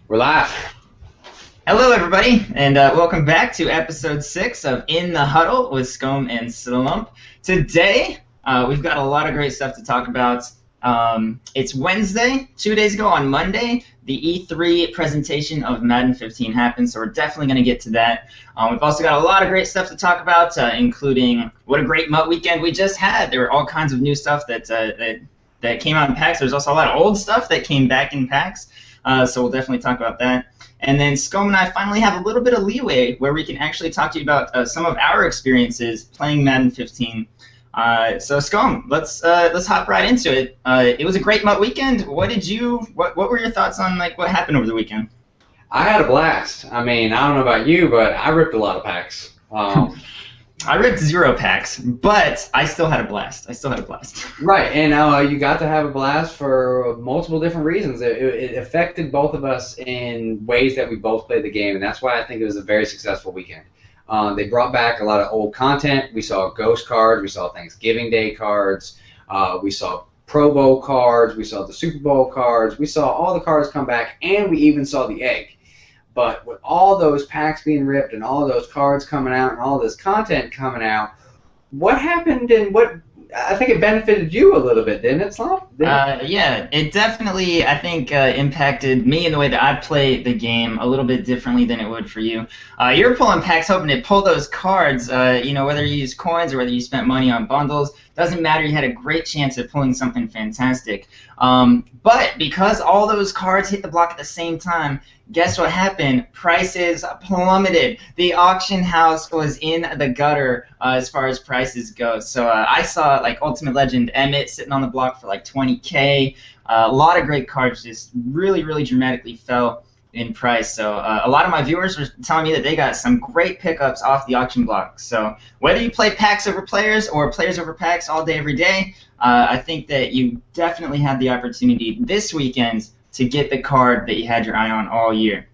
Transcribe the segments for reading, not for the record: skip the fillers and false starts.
We're live. Hello, everybody, and welcome back to episode 6 of In the Huddle with Scom and Slump. Today, we've got a lot of great stuff to talk about. It's Wednesday. 2 days ago on Monday, the E3 presentation of Madden 15 happened, so we're definitely going to get to that. We've also got a lot of great stuff to talk about, including what a great MUT weekend we just had. There were all kinds of new stuff that came out in packs. There's also a lot of old stuff that came back in packs, so we'll definitely talk about that. And then Scom and I finally have a little bit of leeway where we can actually talk to you about some of our experiences playing Madden 15. So Scom, let's hop right into it. It was a great MUT weekend. What were your thoughts on what happened over the weekend? I had a blast. I mean, I don't know about you, but I ripped a lot of packs. I ripped 0 packs, but I still had a blast. Right, and you got to have a blast for multiple different reasons. It affected both of us in ways that we both played the game, and that's why I think it was a very successful weekend. They brought back a lot of old content. We saw ghost cards. We saw Thanksgiving Day cards. We saw Pro Bowl cards. We saw the Super Bowl cards. We saw all the cards come back, and we even saw the egg. But with all those packs being ripped and all those cards coming out and all this content coming out, what happened and I think it benefited you a little bit, didn't it, Slump? Yeah, it definitely, I think, impacted me in the way that I play the game a little bit differently than it would for you. You're pulling packs hoping to pull those cards, whether you use coins or whether you spent money on bundles, doesn't matter, you had a great chance at pulling something fantastic. But because all those cards hit the block at the same time, guess what happened? Prices plummeted. The auction house was in the gutter as far as prices go. So I saw Ultimate Legend Emmett sitting on the block for 20K. A lot of great cards just really, really dramatically fell in price. So a lot of my viewers were telling me that they got some great pickups off the auction block. So whether you play packs over players or players over packs all day, every day, I think that you definitely had the opportunity this weekend to get the card that you had your eye on all year.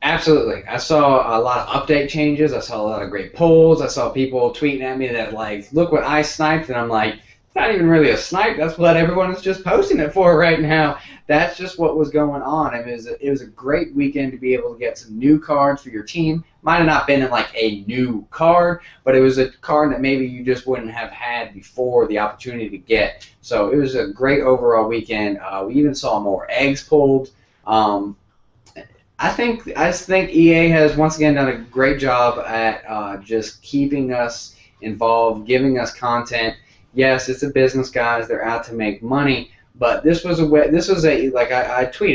Absolutely. I saw a lot of update changes. I saw a lot of great polls. I saw people tweeting at me that, look what I sniped, and I'm like, it's not even really a snipe. That's what everyone is just posting it for right now. That's just what was going on. I mean, it was a great weekend to be able to get some new cards for your team. Might have not been a new card, but it was a card that maybe you just wouldn't have had before the opportunity to get. So it was a great overall weekend. We even saw more eggs pulled. I think EA has once again done a great job at just keeping us involved, giving us content. Yes, it's a business, guys. They're out to make money, but I tweeted,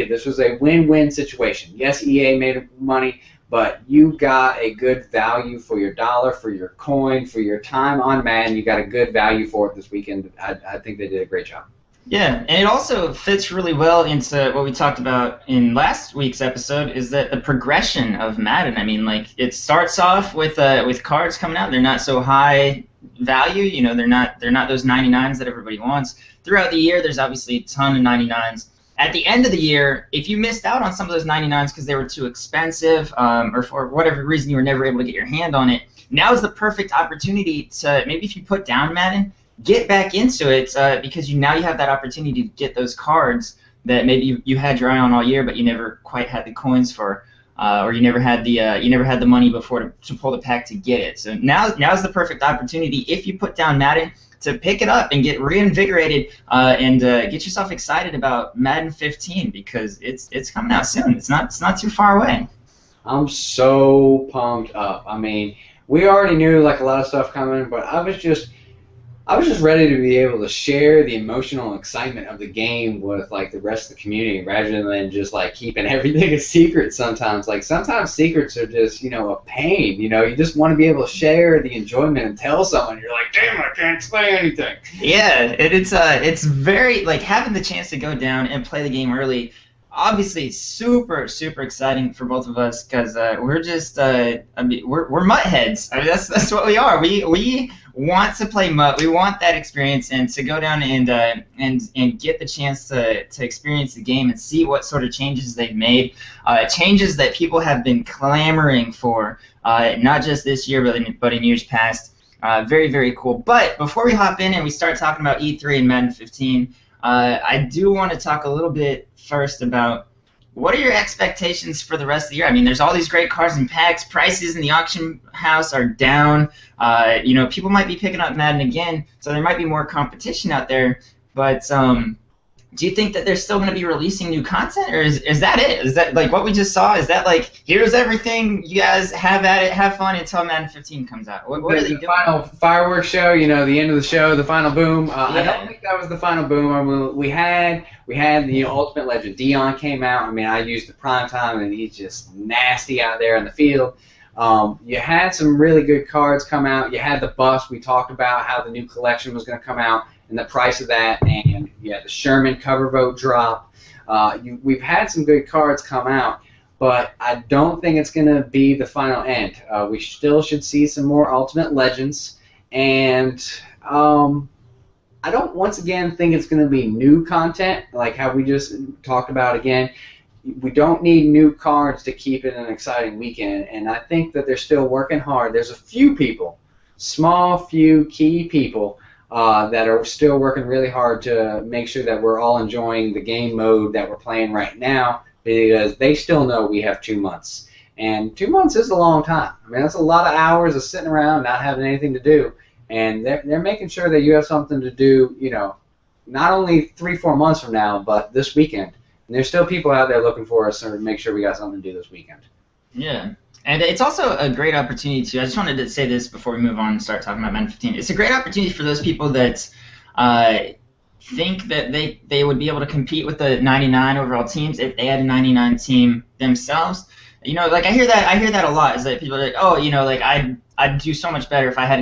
this was a win-win situation. Yes, EA made money, but you got a good value for your dollar, for your coin, for your time on Madden. You got a good value for it this weekend. I think they did a great job. Yeah, and it also fits really well into what we talked about in last week's episode, is that the progression of Madden. I mean, it starts off with cards coming out. They're not so high value, they're not those 99s that everybody wants. Throughout the year, there's obviously a ton of 99s. At the end of the year, if you missed out on some of those 99s because they were too expensive, or for whatever reason you were never able to get your hand on it, now is the perfect opportunity to, maybe if you put down Madden, get back into it, because now you have that opportunity to get those cards that maybe you had your eye on all year, but you never quite had the coins for, or you never had the money before to pull the pack to get it. So now's the perfect opportunity, if you put down Madden, to pick it up and get reinvigorated and get yourself excited about Madden 15, because it's coming out soon. It's not too far away. I'm so pumped up. I mean, we already knew a lot of stuff coming, but I was just ready to be able to share the emotional excitement of the game with the rest of the community, rather than just keeping everything a secret sometimes. Sometimes secrets are just, a pain. You just want to be able to share the enjoyment and tell someone. You're like, damn, I can't explain anything. Yeah, it's very, having the chance to go down and play the game early, obviously super, super exciting for both of us, because we're just, we're MUT heads. I mean, that's what we are. We want to play MUT. We want that experience, and to go down and get the chance to experience the game and see what sort of changes they've made, changes that people have been clamoring for, not just this year, but in years past. Very, very cool. But before we hop in and we start talking about E3 and Madden 15, I do want to talk a little bit first about what are your expectations for the rest of the year? I mean, there's all these great cards and packs. Prices in the auction house are down. People might be picking up Madden again, so there might be more competition out there. But do you think that they're still going to be releasing new content, or is that it? Is that like what we just saw? Is that like, here's everything, you guys have at it, have fun until Madden 15 comes out? What are they doing? The final fireworks show, the end of the show, the final boom. I don't think that was the final boom. I mean, we had the Ultimate Legend. Dion came out. I mean, I used the prime time, and he's just nasty out there in the field. You had some really good cards come out. You had the bust. We talked about how the new collection was going to come out and the price of that, and you had the Sherman cover vote drop. We've had some good cards come out, but I don't think it's going to be the final end. We still should see some more Ultimate Legends, and I don't, once again, think it's going to be new content, like how we just talked about again. We don't need new cards to keep it an exciting weekend, and I think that they're still working hard. There's a few people, small few key people, that are still working really hard to make sure that we're all enjoying the game mode that we're playing right now, because they still know we have 2 months. And 2 months is a long time. I mean, that's a lot of hours of sitting around not having anything to do. And they're making sure that you have something to do, not only 3-4 months from now, but this weekend. And there's still people out there looking for us to make sure we got something to do this weekend. Yeah. And it's also a great opportunity to, I just wanted to say this before we move on and start talking about Madden 15. It's a great opportunity for those people that think that they would be able to compete with the 99 overall teams if they had a 99 team themselves. Like I hear that a lot, is that people are like, I'd do so much better if I had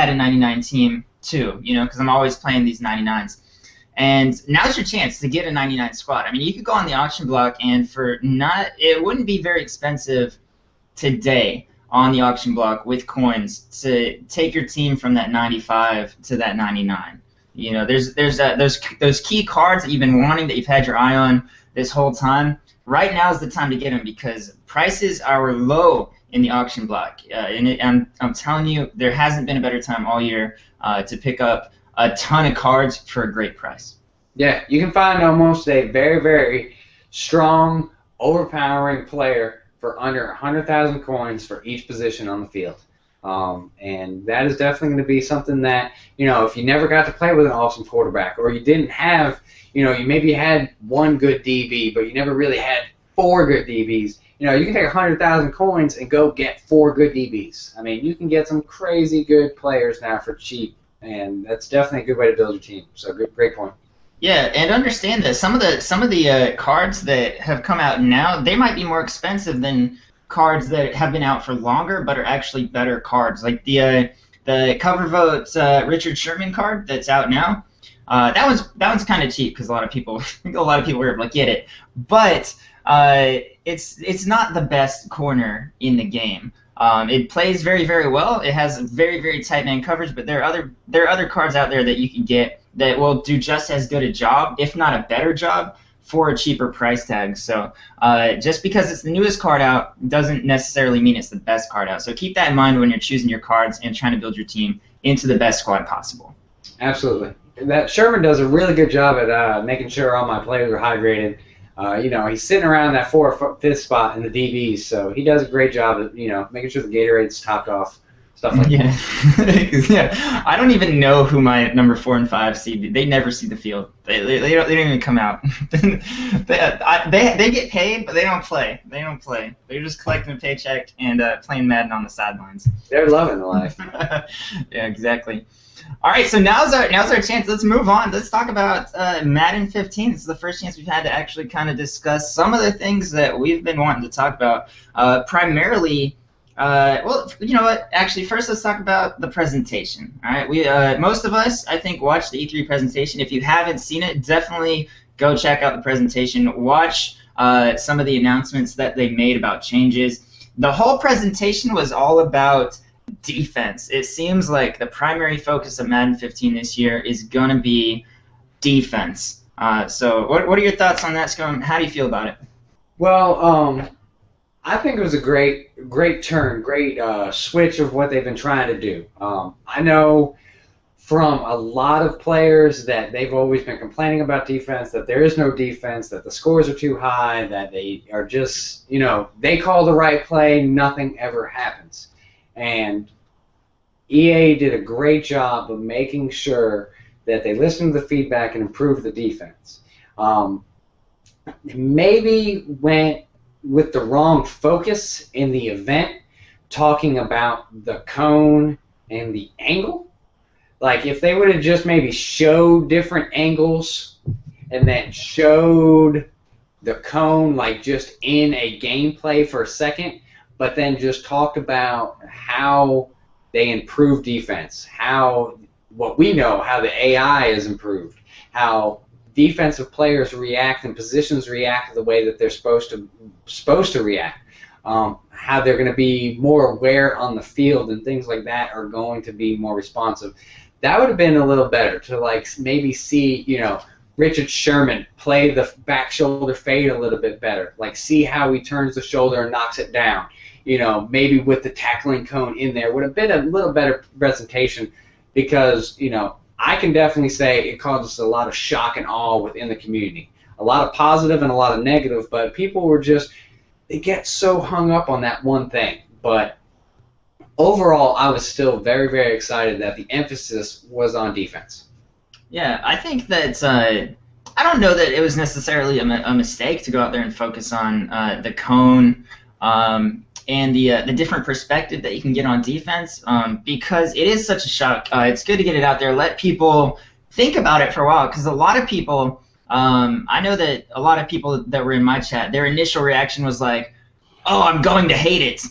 a 99 team too, because I'm always playing these 99s. And now's your chance to get a 99 squad. I mean, you could go on the auction block, and it wouldn't be very expensive today on the auction block with coins to take your team from that 95 to that 99. There's those key cards that you've been wanting, that you've had your eye on this whole time. Right now is the time to get them, because prices are low in the auction block. I'm telling you, there hasn't been a better time all year to pick up a ton of cards for a great price. Yeah, you can find almost a very, very strong, overpowering player for under 100,000 coins for each position on the field. And that is definitely going to be something that, if you never got to play with an awesome quarterback, or you didn't have, you maybe had one good DB, but you never really had 4 good DBs, you can take 100,000 coins and go get 4 good DBs. I mean, you can get some crazy good players now for cheap, and that's definitely a good way to build your team. So great point. Yeah, and understand that some of the cards that have come out now, they might be more expensive than cards that have been out for longer but are actually better cards. Like the cover vote Richard Sherman card that's out now. That one's kind of cheap, because a lot of people were like, get it. But it's not the best corner in the game. It plays very, very well. It has very, very tight man coverage, but there are other cards out there that you can get that will do just as good a job, if not a better job, for a cheaper price tag. So just because it's the newest card out doesn't necessarily mean it's the best card out. So keep that in mind when you're choosing your cards and trying to build your team into the best squad possible. Absolutely. That Sherman does a really good job at making sure all my players are high graded. He's sitting around that 4th or 5th spot in the DBs, so he does a great job at, making sure the Gatorade's topped off, stuff like that. Yeah. I don't even know who my number 4 and 5 see. They never see the field. They don't even come out. they get paid, but they don't play. They're just collecting a paycheck and playing Madden on the sidelines. They're loving the life. Yeah, exactly. All right, so now's our chance. Let's move on. Let's talk about Madden 15. This is the first chance we've had to actually kind of discuss some of the things that we've been wanting to talk about. Primarily, you know what? Actually, first let's talk about the presentation. All right, we most of us, I think, watched the E3 presentation. If you haven't seen it, definitely go check out the presentation. Watch some of the announcements that they made about changes. The whole presentation was all about defense. It seems like the primary focus of Madden 15 this year is going to be defense. So what are your thoughts on that, Scom? How do you feel about it? Well, I think it was a great turn, great switch of what they've been trying to do. I know from a lot of players that they've always been complaining about defense, that there is no defense, that the scores are too high, that they are just, they call the right play, nothing ever happens. And EA did a great job of making sure that they listened to the feedback and improved the defense. Maybe went with the wrong focus in the event, talking about the cone and the angle. Like, if they would have just maybe showed different angles and then showed the cone, like, just in a gameplay for a second, but then just talked about how they improve defense, how the AI is improved, how defensive players react and positions react the way that they're supposed to react, how they're going to be more aware on the field and things like that are going to be more responsive. That would have been a little better to, like, maybe see, Richard Sherman play the back shoulder fade a little bit better. Like, see how he turns the shoulder and knocks it down. Maybe with the tackling cone in there would have been a little better presentation because, I can definitely say it caused us a lot of shock and awe within the community. A lot of positive and a lot of negative, but people were they get so hung up on that one thing. But overall, I was still very, very excited that the emphasis was on defense. Yeah, I think that I don't know that it was necessarily a mistake to go out there and focus on the cone and the different perspective that you can get on defense because it is such a shock. It's good to get it out there, let people think about it for a while because a lot of people, I know that a lot of people that were in my chat, their initial reaction was like, oh, I'm going to hate it.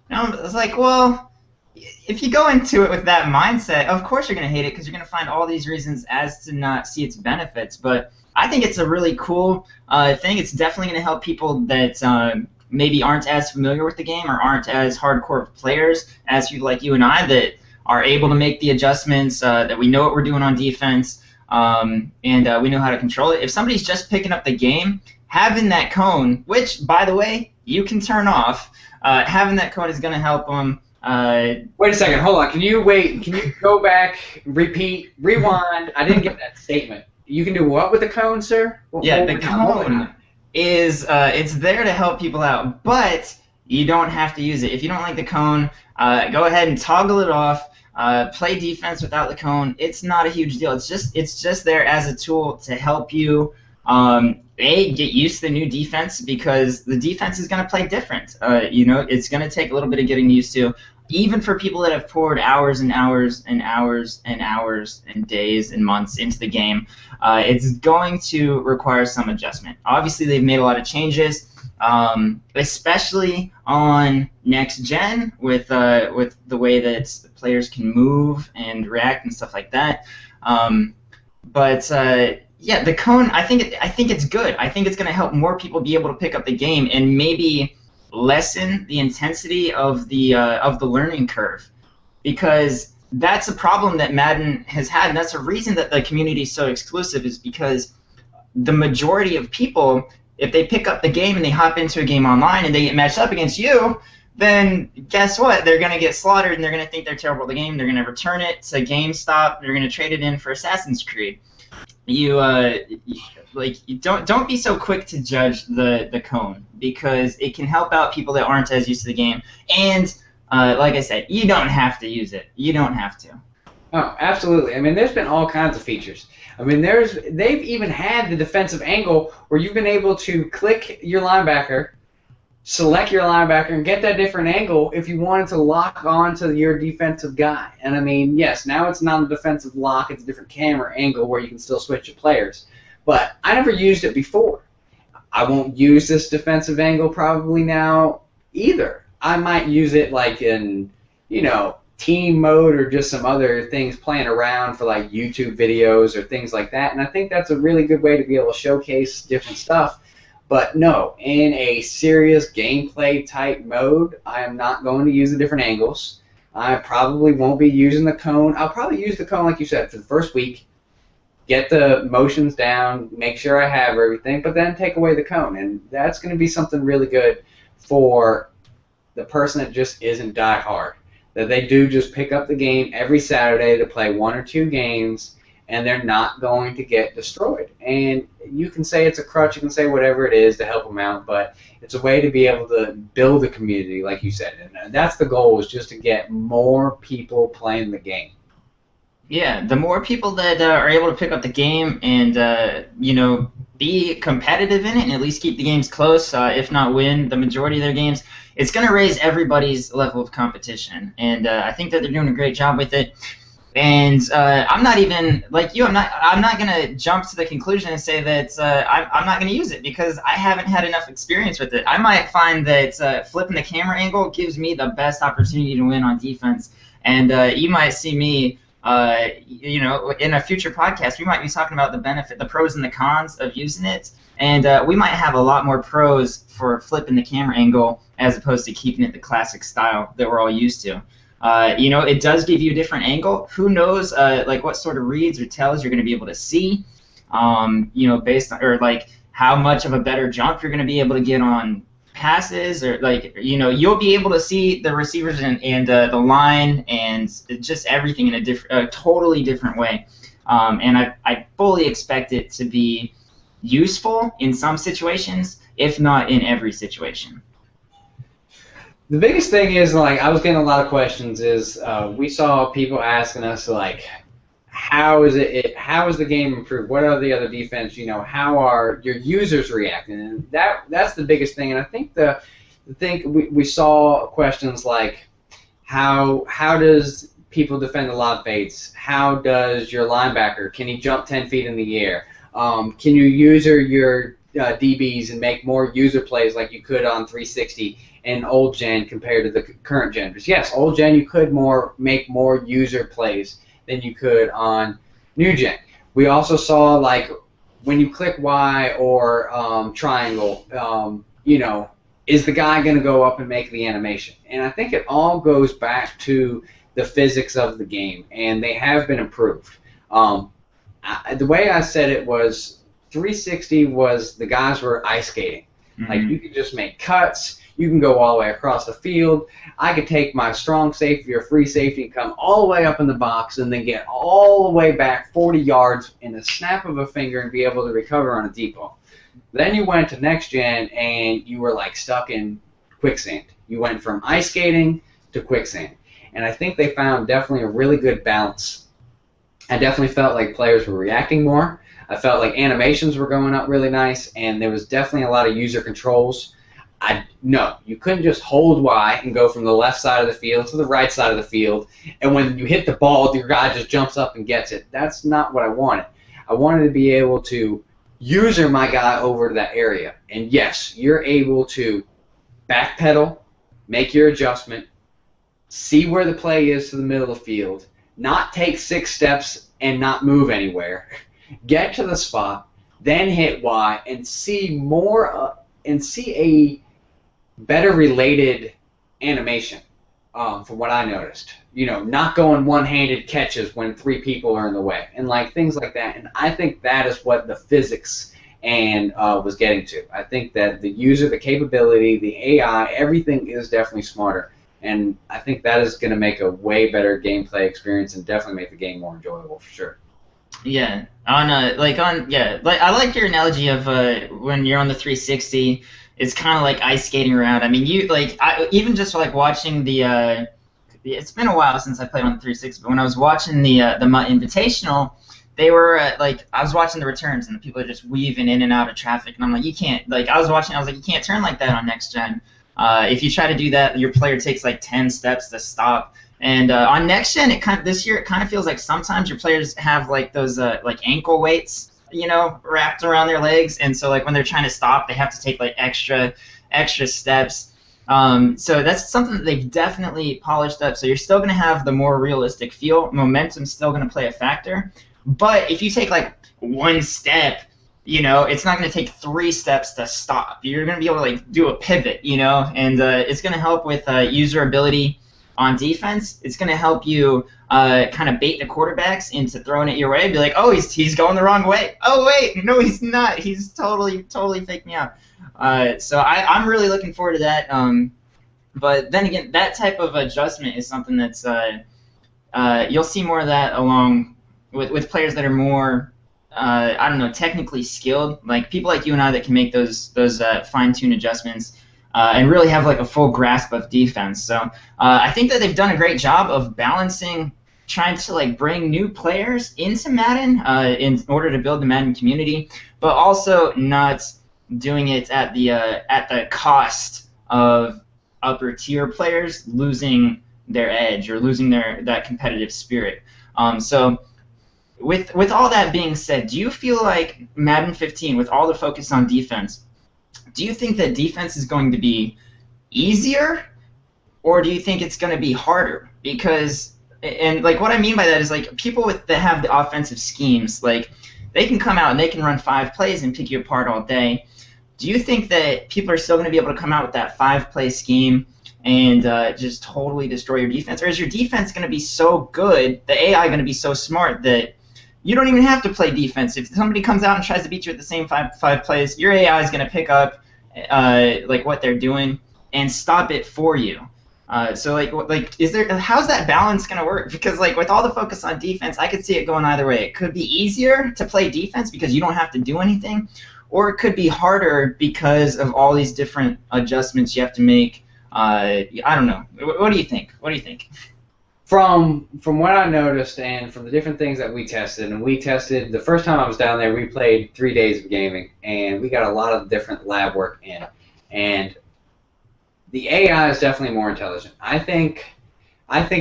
And I was like, well, if you go into it with that mindset, of course you're going to hate it because you're going to find all these reasons as to not see its benefits. But I think it's a really cool thing. It's definitely going to help people that maybe aren't as familiar with the game or aren't as hardcore players as you and I that are able to make the adjustments, that we know what we're doing on defense, and we know how to control it. If somebody's just picking up the game, having that cone, which, by the way, you can turn off, having that cone is going to help them. Wait a second, hold on. Can you go back, repeat, rewind? I didn't get that statement. You can do what with the cone, sir? Yeah, the cone is it's there to help people out, but you don't have to use it. If you don't like the cone, go ahead and toggle it off. Play defense without the cone. It's not a huge deal. It's just there as a tool to help you get used to the new defense because the defense is going to play different. It's going to take a little bit of getting used to. Even for people that have poured hours and hours and hours and hours and days and months into the game, it's going to require some adjustment. Obviously, they've made a lot of changes, especially on next gen with the way that players can move and react and stuff like that. Yeah, the cone. I think it's good. I think it's going to help more people be able to pick up the game and maybe lessen the intensity of the learning curve, because that's a problem that Madden has had, and that's a reason that the community is so exclusive, is because the majority of people, if they pick up the game and they hop into a game online and they get matched up against you, then guess what? They're going to get slaughtered and they're going to think they're terrible at the game. They're going to return it to GameStop. They're going to trade it in for Assassin's Creed. Don't be so quick to judge the cone, because it can help out people that aren't as used to the game. And like I said, you don't have to use it. You don't have to. Oh, absolutely. I mean, there's been all kinds of features. I mean, they've even had the defensive angle where you've been able to click your linebacker, select your linebacker, and get that different angle if you wanted to lock onto your defensive guy. And I mean, yes, now it's not a defensive lock, it's a different camera angle where you can still switch your players. But I never used it before. I won't use this defensive angle probably now either. I might use it like in, team mode or just some other things playing around for like YouTube videos or things like that. And I think that's a really good way to be able to showcase different stuff. But no, in a serious gameplay type mode, I am not going to use the different angles. I probably won't be using the cone. I'll probably use the cone, like you said, for the first week, get the motions down, make sure I have everything, but then take away the cone. And that's going to be something really good for the person that just isn't die hard, that they do just pick up the game every Saturday to play 1 or 2 games, and they're not going to get destroyed. And you can say it's a crutch, you can say whatever it is to help them out, but it's a way to be able to build a community, like you said. And that's the goal, is just to get more people playing the game. Yeah, the more people that are able to pick up the game and, be competitive in it and at least keep the games close, if not win the majority of their games, it's going to raise everybody's level of competition. And I think that they're doing a great job with it. And I'm not even, like you, I'm not going to jump to the conclusion and say that I'm not going to use it, because I haven't had enough experience with it. I might find that flipping the camera angle gives me the best opportunity to win on defense. And you might see me, in a future podcast, we might be talking about the pros and the cons of using it. And we might have a lot more pros for flipping the camera angle as opposed to keeping it the classic style that we're all used to. It does give you a different angle. Who knows, what sort of reads or tells you're going to be able to see, based on, or like how much of a better jump you're going to be able to get on passes, or you'll be able to see the receivers and the line and just everything in a totally different way. And I fully expect it to be useful in some situations, if not in every situation. The biggest thing is, I was getting a lot of questions, is we saw people asking us, how is the game improved? What are the other defense? How are your users reacting? And that's the biggest thing. And I think we saw questions like, how does people defend the lob fades? How does your linebacker, can he jump 10 feet in the air? Can you use your DBs and make more user plays like you could on 360 and old gen compared to the current gen? Because yes, old gen you could make more user plays than you could on new gen. We also saw, when you click Y or triangle, is the guy going to go up and make the animation? And I think it all goes back to the physics of the game, and they have been improved. The way I said it was 360 was the guys were ice skating. Mm-hmm. You could just make cuts. You can go all the way across the field. I could take my strong safety or free safety and come all the way up in the box and then get all the way back 40 yards in the snap of a finger and be able to recover on a deep ball. Then you went to next gen and you were stuck in quicksand. You went from ice skating to quicksand. And I think they found definitely a really good balance. I definitely felt like players were reacting more. I felt like animations were going up really nice, and there was definitely a lot of user controls. No, you couldn't just hold Y and go from the left side of the field to the right side of the field, and when you hit the ball, your guy just jumps up and gets it. That's not what I wanted. I wanted to be able to user my guy over to that area. And yes, you're able to backpedal, make your adjustment, see where the play is to the middle of the field, not take 6 steps and not move anywhere, get to the spot, then hit Y, and see a better related animation, from what I noticed. Not going one-handed catches when 3 people are in the way, and things like that. And I think that is what the physics was getting to. I think that the user, the capability, the AI, everything is definitely smarter. And I think that is going to make a way better gameplay experience and definitely make the game more enjoyable for sure. Yeah, I like your analogy of when you're on the 360, it's kind of like ice skating around. I mean, even just watching the. It's been a while since I played on the 360, but when I was watching the MUT Invitational, they were I was watching the returns and the people are just weaving in and out of traffic, and I'm like, you can't. I was like, you can't turn like that on next gen. If you try to do that, your player takes 10 steps to stop. And on next gen, this year it kind of feels like sometimes your players have those ankle weights, wrapped around their legs, and so when they're trying to stop, they have to take extra steps. So that's something that they've definitely polished up. So you're still going to have the more realistic feel. Momentum's still going to play a factor, but if you take 1 step, it's not going to take 3 steps to stop. You're going to be able to do a pivot, and it's going to help with user ability on defense. It's going to help you kind of bait the quarterbacks into throwing it your way. Be like, oh, he's going the wrong way. Oh, wait, no, he's not. He's totally faked me out. So I'm really looking forward to that. But then again, that type of adjustment is something that's you'll see more of that along with players that are more I don't know, technically skilled, like people like you and I that can make those fine-tuned adjustments and really have like a full grasp of defense. So I think that they've done a great job of balancing, trying to like bring new players into Madden in order to build the Madden community, but also not doing it at the cost of upper tier players losing their edge or losing that competitive spirit. So with all that being said, do you feel like Madden 15, with all the focus on defense, do you think that defense is going to be easier, or do you think it's going to be harder? Because, and like what I mean by that is like people that have the offensive schemes, like they can come out and they can run 5 plays and pick you apart all day. Do you think that people are still going to be able to come out with that 5-play scheme and just totally destroy your defense? Or is your defense going to be so good, the AI going to be so smart that you don't even have to play defense? If somebody comes out and tries to beat you at the same five plays, your AI is going to pick up like what they're doing and stop it for you. So how's that balance going to work? Because like with all the focus on defense, I could see it going either way. It could be easier to play defense because you don't have to do anything, or it could be harder because of all these different adjustments you have to make. I don't know. What do you think? What do you think? From what I noticed and from the different things that we tested, and we tested, the first time I was down there, we played 3 days of gaming, and we got a lot of different lab work in. And the AI is definitely more intelligent. I think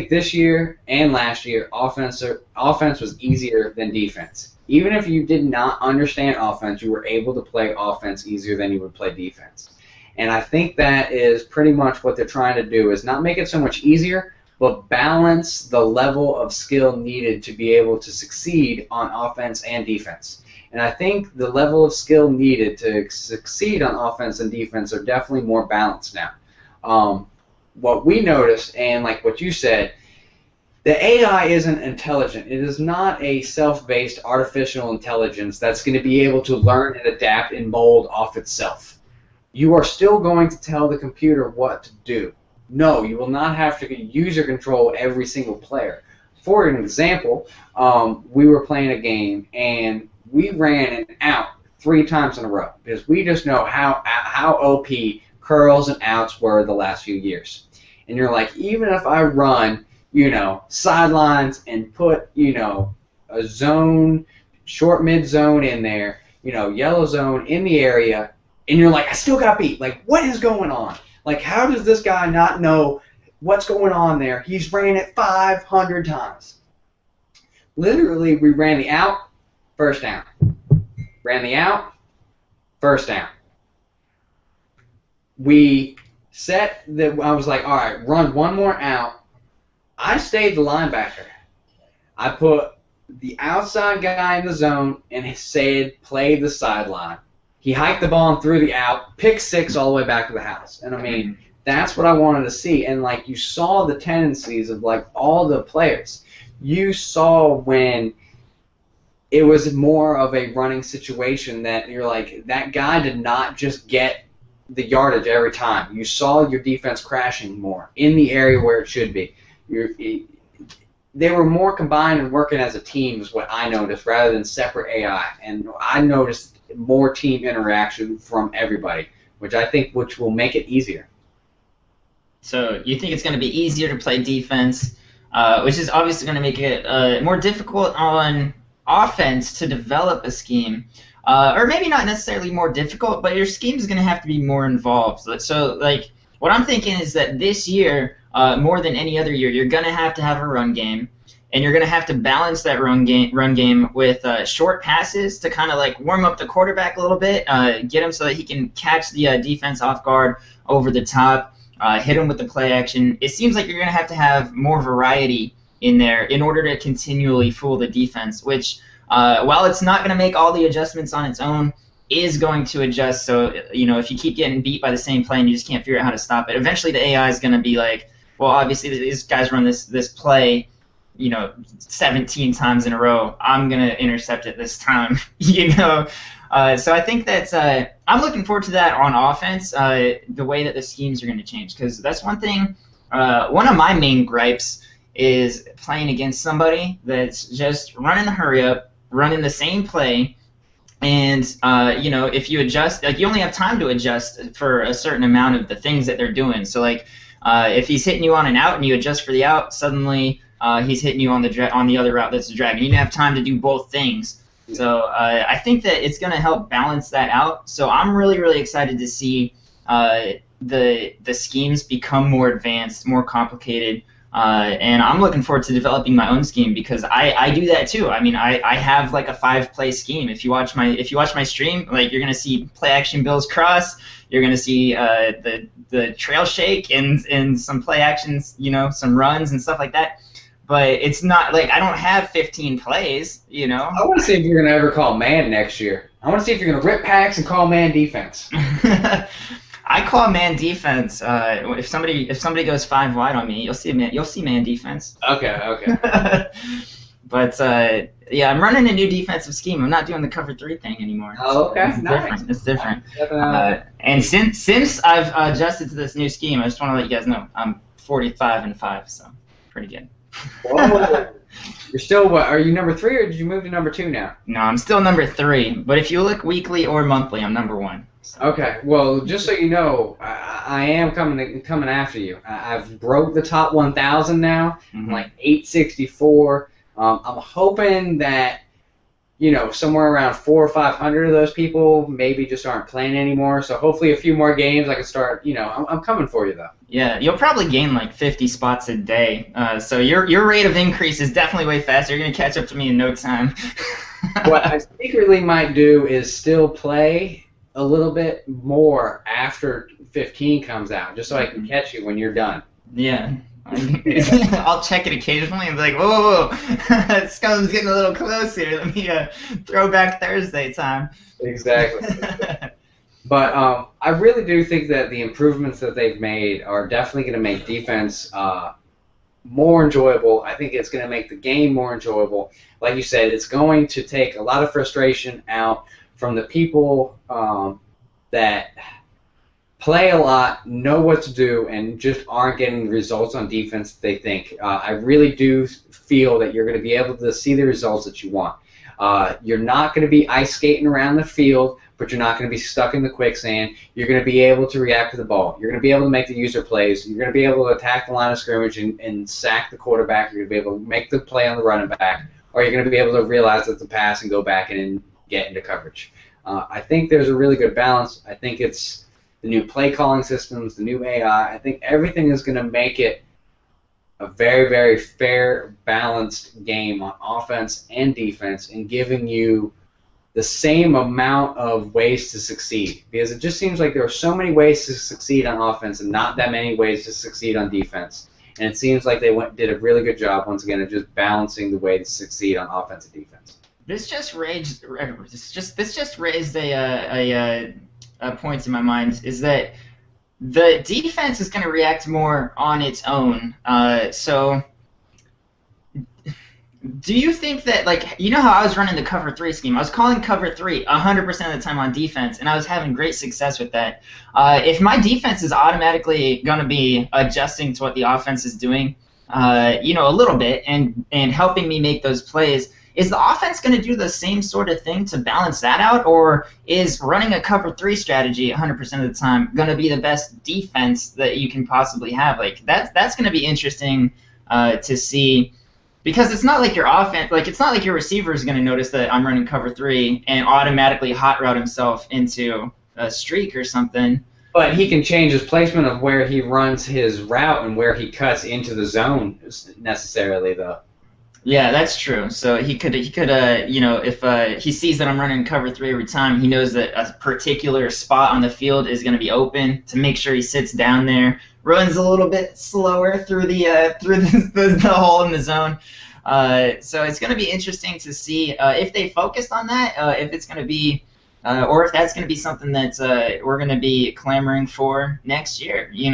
this year and last year, offense was easier than defense. Even if you did not understand offense, you were able to play offense easier than you would play defense. And I think that is pretty much what they're trying to do, is not make it so much easier, but balance the level of skill needed to be able to succeed on offense and defense. And I think the level of skill needed to succeed on offense and defense are definitely more balanced now. What we noticed, and like what you said, the AI isn't intelligent. It is not a self-based artificial intelligence that's going to be able to learn and adapt and mold off itself. You are still going to tell the computer what to do. No, you will not have to user control every single player. For an example, we were playing a game and we ran an out 3 times in a row because we just know how OP curls and outs were the last few years. And you're like, even if I run, sidelines and put, a zone, short mid zone in there, yellow zone in the area, and you're like, I still got beat. Like, what is going on? Like, how does this guy not know what's going on there? He's ran it 500 times. Literally, we ran the out, first down. Ran the out, first down. We set the, I was like, all right, run one more out. I stayed the linebacker. I put the outside guy in the zone and said, play the sideline. He hiked the ball and threw the out, pick 6 all the way back to the house. And I mean, that's what I wanted to see. And like, you saw the tendencies of like all the players. You saw when it was more of a running situation that you're like, that guy did not just get the yardage every time. You saw your defense crashing more in the area where it should be. They were more combined and working as a team is what I noticed rather than separate AI. And I noticed more team interaction from everybody, which will make it easier. So you think it's going to be easier to play defense, which is obviously going to make it more difficult on offense to develop a scheme, or maybe not necessarily more difficult, but your scheme is going to have to be more involved. So like what I'm thinking is that this year, more than any other year, you're going to have a run game. And you're going to have to balance that run game with short passes to kind of like warm up the quarterback a little bit, get him so that he can catch the defense off guard over the top, hit him with the play action. It seems like you're going to have more variety in there in order to continually fool the defense, which, while it's not going to make all the adjustments on its own, is going to adjust. So, if you keep getting beat by the same play and you just can't figure out how to stop it, eventually the AI is going to be like, well, obviously these guys run this play 17 times in a row. I'm going to intercept it this time, So I think that's I'm looking forward to that on offense, the way that the schemes are going to change, because that's one thing. One of my main gripes is playing against somebody that's just running the hurry up, running the same play, and if you adjust, like you only have time to adjust for a certain amount of the things that they're doing. So like if he's hitting you on an out and you adjust for the out, suddenly he's hitting you on the other route that's a drag, and you don't have time to do both things. So I think that it's going to help balance that out. So I'm really, really excited to see the schemes become more advanced, more complicated, and I'm looking forward to developing my own scheme, because I do that too. I mean, I have like a 5-play scheme. If you watch my stream, like you're going to see play action Bills cross. You're going to see the trail shake and some play actions, some runs and stuff like that. But it's not like I don't have 15 plays, I want to see if you're going to ever call man next year. I want to see if you're going to rip packs and call man defense. I call man defense. If somebody goes 5 wide on me, you'll see man defense. Okay. But I'm running a new defensive scheme. I'm not doing the cover 3 thing anymore. Oh, okay. It's different. And since I've adjusted to this new scheme, I just want to let you guys know I'm 45-5, so pretty good. Whoa. You're still what? Are you number 3 or did you move to number 2 now? No, I'm still number 3. But if you look weekly or monthly, I'm number 1. So. Okay. Well, just so you know, I am coming after you. I've broke the top 1,000 now. Mm-hmm. I'm like 864. I'm hoping that somewhere around 400 or 500 of those people maybe just aren't playing anymore. So hopefully a few more games I can start. I'm coming for you though. Yeah, you'll probably gain like 50 spots a day. So your rate of increase is definitely way faster. You're gonna catch up to me in no time. What I secretly might do is still play a little bit more after 15 comes out, just so I can catch you when you're done. Yeah. I'll check it occasionally and be like, whoa, Scum's getting a little close here. Let me throw back Thursday time. Exactly. But I really do think that the improvements that they've made are definitely going to make defense more enjoyable. I think it's going to make the game more enjoyable. Like you said, it's going to take a lot of frustration out from the people that play a lot, know what to do, and just aren't getting the results on defense that they think. I really do feel that you're going to be able to see the results that you want. You're not going to be ice skating around the field, but you're not going to be stuck in the quicksand. You're going to be able to react to the ball. You're going to be able to make the user plays. You're going to be able to attack the line of scrimmage and sack the quarterback. You're going to be able to make the play on the running back, or you're going to be able to realize that the pass and go back and get into coverage. I think there's a really good balance. I think it's the new play calling systems, the new AI. I think everything is going to make it a very, very fair, balanced game on offense and defense, and giving you the same amount of ways to succeed. Because it just seems like there are so many ways to succeed on offense and not that many ways to succeed on defense. And it seems like they did a really good job, once again, of just balancing the way to succeed on offense and defense. This just raised a point in my mind, is that the defense is going to react more on its own. So do you think that, like, how I was running the cover 3 scheme? I was calling cover 3 100% of the time on defense, and I was having great success with that. If my defense is automatically going to be adjusting to what the offense is doing, a little bit, and helping me make those plays, is the offense going to do the same sort of thing to balance that out, or is running a cover 3 strategy 100% of the time going to be the best defense that you can possibly have? Like that's going to be interesting to see, because it's not like your offense, like it's not like your receiver is going to notice that I'm running cover 3 and automatically hot route himself into a streak or something. But he can change his placement of where he runs his route and where he cuts into the zone necessarily, though. Yeah, that's true. So he could, if he sees that I'm running cover 3 every time, he knows that a particular spot on the field is going to be open, to make sure he sits down there, runs a little bit slower through the hole in the zone. So it's going to be interesting to see if they focused on that, if it's going to be or if that's going to be something that we're going to be clamoring for next year. You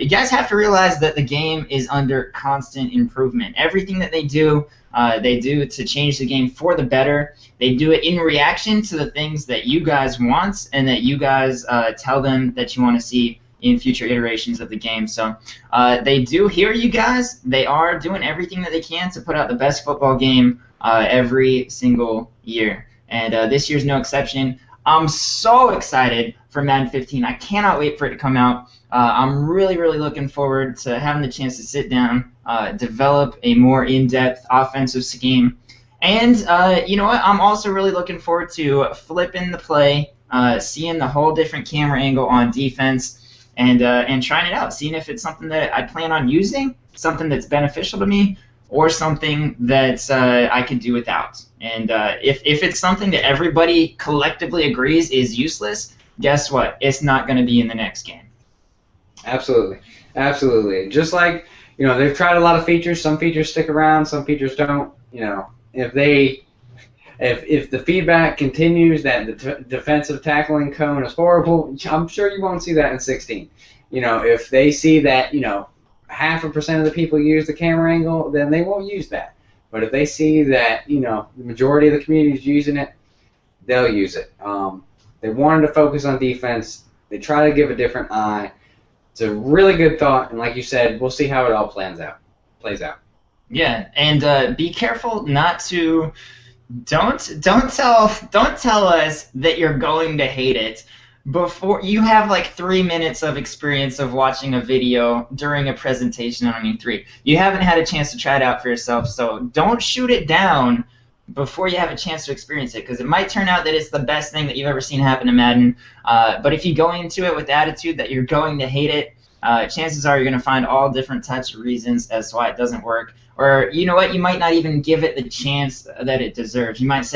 guys have to realize that the game is under constant improvement. Everything that they do to change the game for the better. They do it in reaction to the things that you guys want and that you guys tell them that you want to see in future iterations of the game. So they do hear you guys. They are doing everything that they can to put out the best football game every single year. And this year's no exception. I'm so excited for Madden 15. I cannot wait for it to come out. I'm really, really looking forward to having the chance to sit down, develop a more in-depth offensive scheme. And you know what? I'm also really looking forward to flipping the play, seeing the whole different camera angle on defense, and trying it out, seeing if it's something that I plan on using, something that's beneficial to me, or something that I could do without. And if it's something that everybody collectively agrees is useless, guess what? It's not going to be in the next game. Absolutely. Absolutely. Just like, they've tried a lot of features. Some features stick around, some features don't. If the feedback continues that the defensive tackling cone is horrible, I'm sure you won't see that in 16. If they see that, 0.5% of the people use the camera angle, then they won't use that. But if they see that, the majority of the community is using it, they'll use it. They wanted to focus on defense. They try to give a different eye. It's a really good thought, and like you said, we'll see how it all plays out. Yeah, and be careful not to don't tell us that you're going to hate it before you have like 3 minutes of experience of watching a video during a presentation on E3. You haven't had a chance to try it out for yourself, so don't shoot it down before you have a chance to experience it, because it might turn out that it's the best thing that you've ever seen happen to Madden. But if you go into it with the attitude that you're going to hate it, chances are you're going to find all different types of reasons as to why it doesn't work. Or, you know what, you might not even give it the chance that it deserves. You might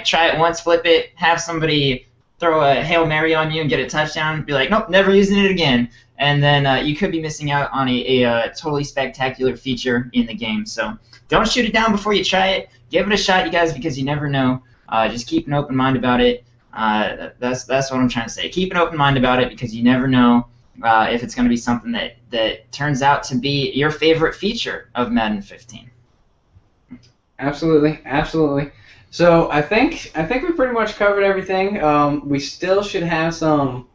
try it once, flip it, have somebody throw a Hail Mary on you and get a touchdown, be like, nope, never using it again. And then you could be missing out on a totally spectacular feature in the game. So don't shoot it down before you try it. Give it a shot, you guys, because you never know. Just keep an open mind about it. That's what I'm trying to say. Keep an open mind about it, because you never know if it's going to be something that turns out to be your favorite feature of Madden 15. Absolutely. So I think we pretty much covered everything. We still should have some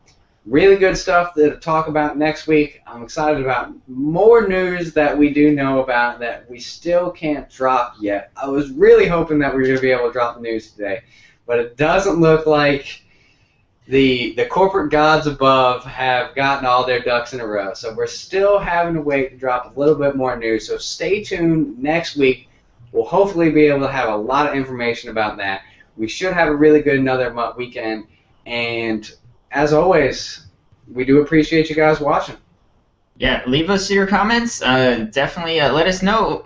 really good stuff to talk about next week. I'm excited about more news that we do know about that we still can't drop yet. I was really hoping that we were going to be able to drop the news today, but it doesn't look like the corporate gods above have gotten all their ducks in a row. So we're still having to wait to drop a little bit more news. So stay tuned next week. We'll hopefully be able to have a lot of information about that. We should have a really good another MUT weekend. And as always, we do appreciate you guys watching. Yeah, leave us your comments. Definitely let us know.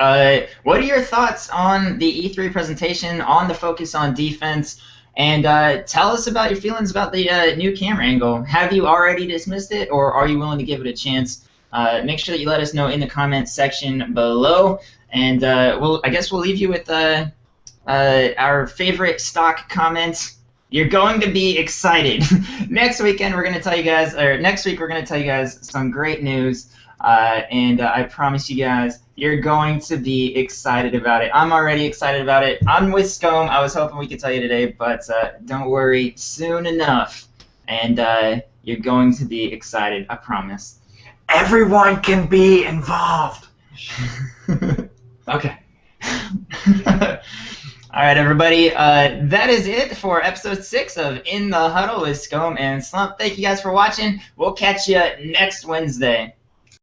What are your thoughts on the E3 presentation, on the focus on defense? And tell us about your feelings about the new camera angle. Have you already dismissed it, or are you willing to give it a chance? Make sure that you let us know in the comments section below. And I guess we'll leave you with our favorite stock comments. You're going to be excited. Next week we're going to tell you guys some great news. And I promise you guys, you're going to be excited about it. I'm already excited about it. I'm with Scom. I was hoping we could tell you today, but don't worry, soon enough. And you're going to be excited, I promise. Everyone can be involved. Okay. All right, everybody. That is it for episode 6 of In the Huddle with Scom and Slump. Thank you guys for watching. We'll catch you next Wednesday.